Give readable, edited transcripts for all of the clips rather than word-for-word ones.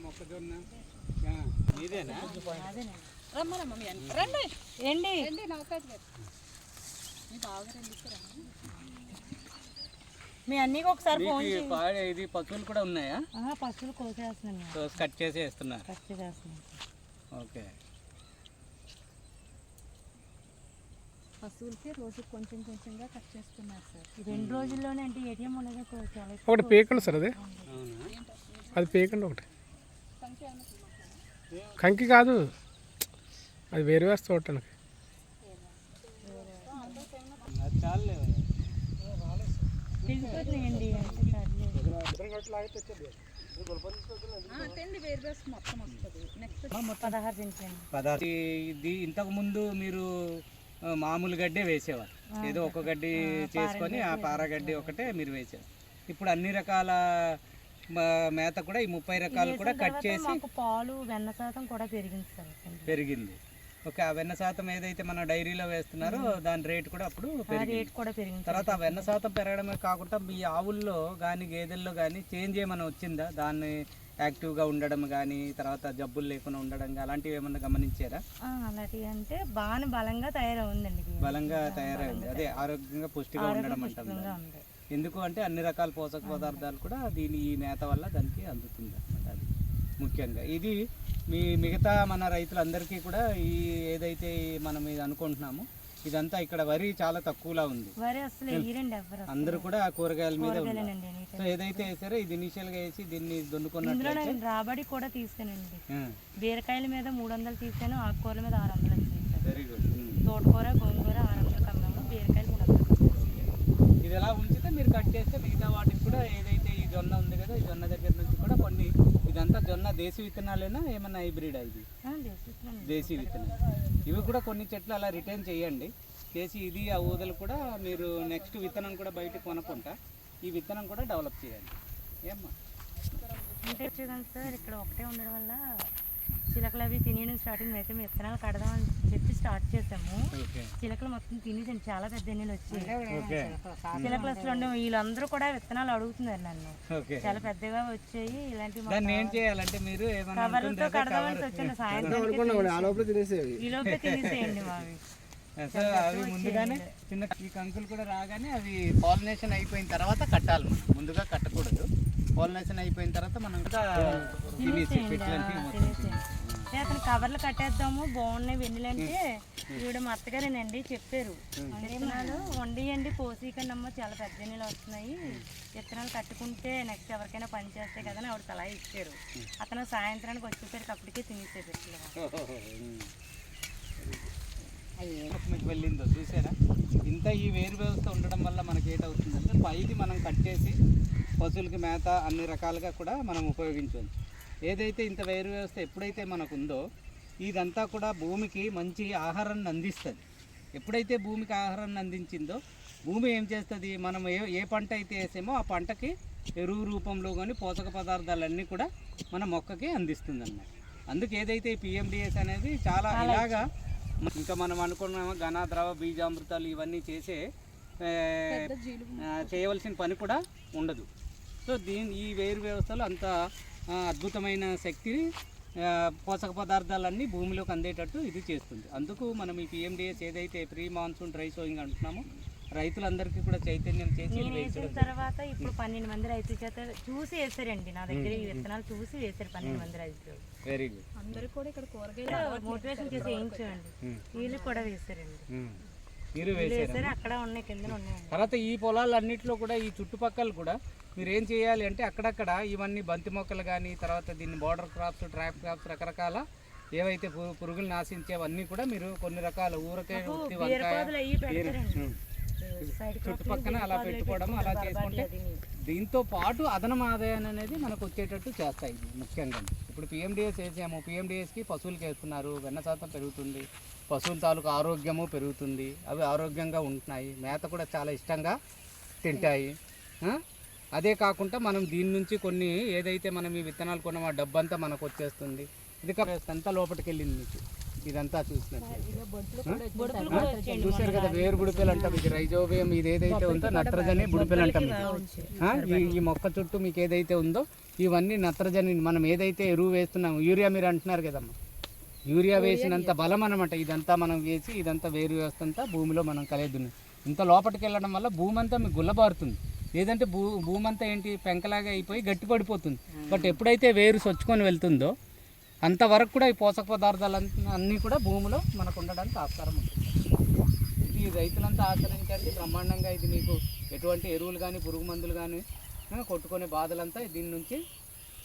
మొక్కజొన్న ఇదేనా మీ అన్నికి ఒకసారి ఇది పశువులు కూడా ఉన్నాయా? పశువులు కోసేస్తున్నాను, కట్ చేసి వేస్తున్నారు. కట్ చేస్తున్నాను. ఓకే, పశువులకి రోజు కొంచెం కొంచెంగా కట్ చేస్తున్నారు సార్. 2 రోజుల్లోనే అంటే ఏటీఎం ఉన్నది ఒకటి పేకండి సార్, అది అది పేకండి ఒకటి. కంకి కాదు, అది వేరు వేస్తే చూడటానికి. తెలిసిపోతున్నాయండి. ఇది ఇంతకు ముందు మీరు మామూలు గడ్డే వేసేవారు, ఏదో ఒక గడ్డి చేసుకొని ఆ పారగడ్డి ఒకటే మీరు వేసేవారు. ఇప్పుడు అన్ని రకాల మేత కూడా ఈ 30 రకాలు కూడా కట్ చేసి పాలు వెన్న శాతం కూడా పెరిగింది. ఓకే, ఆ వెన్న శాతం ఏదైతే మన డైరీలో వేస్తున్నారో దాని రేట్ కూడా అప్పుడు పెరిగింది. తర్వాత ఆ వెన్న శాతం పెరగడమే కాకుండా మీ ఆవుల్లో కానీ గేదెల్లో కానీ చేంజ్ ఏమైనా వచ్చిందా? దాన్ని యాక్టివ్గా ఉండడం కానీ తర్వాత జబ్బులు లేకుండా ఉండడం కానీ అలాంటివి ఏమన్నా గమనించారా? అలాంటివి అంటే బాగా బలంగా తయారైందండి. బలంగా తయారైంది, అదే ఆరోగ్యంగా పుష్టిగా ఉండడం అంటారు. ఎందుకు అంటే అన్ని రకాల పోషక పదార్థాలు కూడా ఈ మేత వల్ల దానికి అందుతుంది అన్నమాట. అది ముఖ్యంగా ఇది మిగతా మన రైతులందరికీ కూడా ఈ ఏదైతే మనం ఇది అనుకుంటున్నామో ఇదంతా ఇక్కడ వరి చాలా తక్కువలా ఉంది. అందరూ కూడా కూరగాయల మీద ఉన్నారు. సో ఏదైతే వేసారో ఇది ఇనిషియల్ గా వేసి దీన్ని దున్నుకున్నట్లయితే రాబడి కూడా తీసానండి. బీరకాయల మీద 300 తీసాను, ఆకుకూరల మీద 600 తీసాను. Very good. తోటకూర గోంగూర 600 కమ్మాము, బీరకాయలు 300. ఇది ఎలా ఉంచితే మీరు కట్ చేస్తే మిగతా వాటికి కూడా ఏదైతే ఈ జొన్న ఉంది కదా, ఈ జొన్న దగ్గర నుంచి కూడా కొన్ని ఇదంతా జొన్న దేశీ విత్తనాలేనా ఏమన్నా హైబ్రిడ్? ఇది దేశీ విత్తనాలు. ఇవి కూడా కొన్ని చెట్లు అలా రిటైన్ చేయండి చేసి ఇది ఆ ఊదలు కూడా మీరు నెక్స్ట్ విత్తనం కూడా బయటకు కొనకుండా ఈ విత్తనం కూడా డెవలప్ చేయండి. ఏమ్మా అంటే సార్ ఇక్కడ ఒకటే ఉండడం వల్ల చిలకలు అవి తినేయడం స్టార్టింగ్ అయితే మేము విత్తనాలు కడదామని చెప్పి స్టార్ట్ చేసాము. చిలకలు మొత్తం తినేసండి, చాలా పెద్ద ఎన్నెలు వచ్చాయి. చిలకలు అసలు వీళ్ళందరూ కూడా విత్తనాలు అడుగుతున్నారు నన్ను, చాలా పెద్దగా వచ్చాయి. ఇలాంటి కవర్లతో కడదామని వచ్చాను. సాయంత్రం ఈ లోపే తినేసేయండి మావి. అవి ముందుగానే చిన్న ఈ కంకులు కూడా రాగానే అవి పాలినేషన్ అయిపోయిన తర్వాత కట్టాలి. ముందుగా కట్టకూడదు, పాలినేషన్ అయిపోయిన తర్వాత మనం అతను కవర్లు కట్టేద్దాము బాగున్నాయి వెన్నెలంటే ఈవిడ మా అత్తగారేనండి చెప్పారు, విత్తనాలు వండియండి పోసీకన్నమ్మ చాలా పెద్ద నీళ్ళు వస్తున్నాయి, విత్తనాలు కట్టుకుంటే నెక్స్ట్ ఎవరికైనా పని చేస్తాయి కదా అని ఆవిడ సలహా ఇచ్చారు. అతను సాయంత్రానికి వచ్చేసరికి అప్పటికే తినేసేది. మీకు వెళ్ళిందో చూసారా? ఇంత ఈ వేరు వ్యవస్థ ఉండడం వల్ల మనకి ఏటవుతుందంటే పైకి మనం కట్టేసి పశువులకి మేత అన్ని రకాలుగా కూడా మనం ఉపయోగించవచ్చు. ఏదైతే ఇంత వేరు వ్యవస్థ ఎప్పుడైతే మనకు ఉందో ఇదంతా కూడా భూమికి మంచి ఆహారాన్ని అందిస్తుంది. ఎప్పుడైతే భూమికి ఆహారాన్ని అందించిందో భూమి ఏం చేస్తుంది, మనం ఏ పంట అయితే వేసామో ఆ పంటకి ఎరువు రూపంలో కానీ పోషక పదార్థాలన్నీ కూడా మన మొక్కకి అందిస్తుంది అన్నమాట. అందుకు ఏదైతే ఈ పిఎండిఎస్ అనేది చాలా ఇలాగా ఇంకా మనం అనుకున్నామో ఘన ద్రవ బీజామృతాలు ఇవన్నీ చేయవలసిన పని కూడా ఉండదు. సో ఈ వేరు వ్యవస్థలో అంత అద్భుతమైన శక్తిని పోషక పదార్థాలన్నీ భూమిలోకి అందేటట్టు ఇది చేస్తుంది. అందుకు మనం ఈ పిఎండిఎస్ ఏదైతే ప్రీ మాన్సూన్ డ్రై సోయింగ్ అంటున్నామో రైతులందరికీ కూడా చైతన్యం చేసి వేసిన తర్వాత ఇప్పుడు 12 మంది రైతుల చేత చూసి వేసారండి. నా దగ్గర ఈ విత్తనాలు చూసి వేసారు 12 మంది రైతులు. Very good. అందరూ కూడా ఇక్కడ కూరగాయలు మోటివేషన్ చేసి వేయించండి. వీళ్ళు కూడా వేసారండి. మీరు వేసారు, అక్కడ ఉన్నాయి, కింద ఉన్నాయి. తర్వాత ఈ పొలాలన్నింటిలో కూడా ఈ చుట్టుపక్కల కూడా మీరు ఏం చేయాలి అంటే అక్కడక్కడ ఇవన్నీ బంతి మొక్కలు కానీ తర్వాత దీన్ని బార్డర్ క్రాప్స్, ట్రాప్ క్రాప్స్, రకరకాల ఏవైతే పురుగులు నాశించేవన్నీ కూడా మీరు కొన్ని రకాల ఊరకాయ, చుట్టుపక్కన అలా పెట్టుకోవడం అలా చేసుకుంటే దీంతో పాటు అదనం ఆదాయాన్ని అనేది మనకు వచ్చేటట్టు చేస్తాయి. ఇది ముఖ్యంగా ఇప్పుడు పిఎండిఎస్ వేసాము, పిఎండిఎస్కి పశువులకి వేస్తున్నారు, వెన్న శాతం పెరుగుతుంది, పశువుల తాలూకు ఆరోగ్యము పెరుగుతుంది, అవి ఆరోగ్యంగా ఉంటున్నాయి, మేత కూడా చాలా ఇష్టంగా తింటాయి. అదే కాకుండా మనం దీని నుంచి కొన్ని ఏదైతే మనం ఈ విత్తనాలు కొన్నామో ఆ డబ్బంతా మనకు వచ్చేస్తుంది. ఇది అంతా లోపలికి వెళ్ళింది మీకు ఇదంతా చూసినట్లయితే బొడుపులు కూడా వచ్చేయండి. చూసారు కదా, వేరు బుడిపెలు అంటాం. ఇది రైజోబియం, ఇది ఏదైతే ఉందో నత్రజని బుడిపెలు అంటాం. ఈ మొక్క చుట్టూ మీకు ఏదైతే ఉందో ఇవన్నీ నత్రజని. మనం ఏదైతే ఎరువు వేస్తున్నాము, యూరియా మీరు అంటున్నారు కదమ్మా, యూరియా వేసినంత బలం అనమాట. ఇదంతా మనం వేసి ఇదంతా వేరు వ్యవస్థ అంతా భూమిలో మనం కలియదున్నాం. ఇంత లోపలికి వెళ్ళడం వల్ల భూమి అంతా మీకు గుల్లబారుతుంది. లేదంటే భూమి అంతా ఏంటి పెంకలాగా అయిపోయి గట్టి పడిపోతుంది. బట్ ఎప్పుడైతే వేరు సొచ్చుకొని వెళ్తుందో అంతవరకు కూడా ఈ పోషక పదార్థాలు అన్నీ కూడా భూమిలో మనకు ఉండడానికి ఆస్కారం ఉంటుంది. ఇది రైతులంతా ఆచరించండి బ్రహ్మాండంగా. ఇది మీకు ఎటువంటి ఎరువులు కానీ పురుగు మందులు కానీ కొట్టుకునే బాధలంతా దీని నుంచి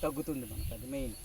తగ్గుతుంది మనకు. అది మెయిన్.